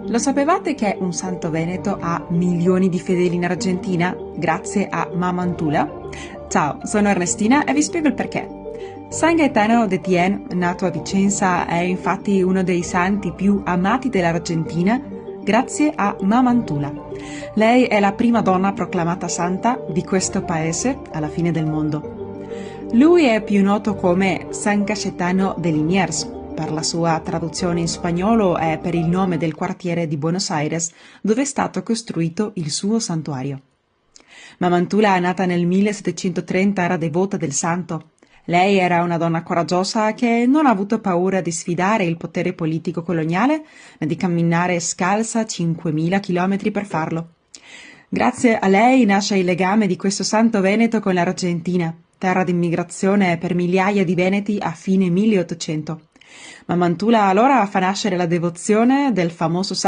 Lo sapevate che un santo veneto ha milioni di fedeli in Argentina grazie a Mamantula? Ciao, sono Ernestina e vi spiego il perché. San Gaetano de Thiene, nato a Vicenza, è infatti uno dei santi più amati dell'Argentina grazie a Mamantula. Lei è la prima donna proclamata santa di questo paese alla fine del mondo. Lui è più noto come San Cayetano de Liniers, per la sua traduzione in spagnolo e per il nome del quartiere di Buenos Aires dove è stato costruito il suo santuario. Mamantula, nata nel 1730, era devota del santo. Lei era una donna coraggiosa che non ha avuto paura di sfidare il potere politico coloniale e di camminare scalza 5.000 chilometri per farlo. Grazie a lei nasce il legame di questo santo veneto con l'Argentina, terra d'immigrazione per migliaia di veneti a fine 1800. Mamantula allora fa nascere la devozione del famoso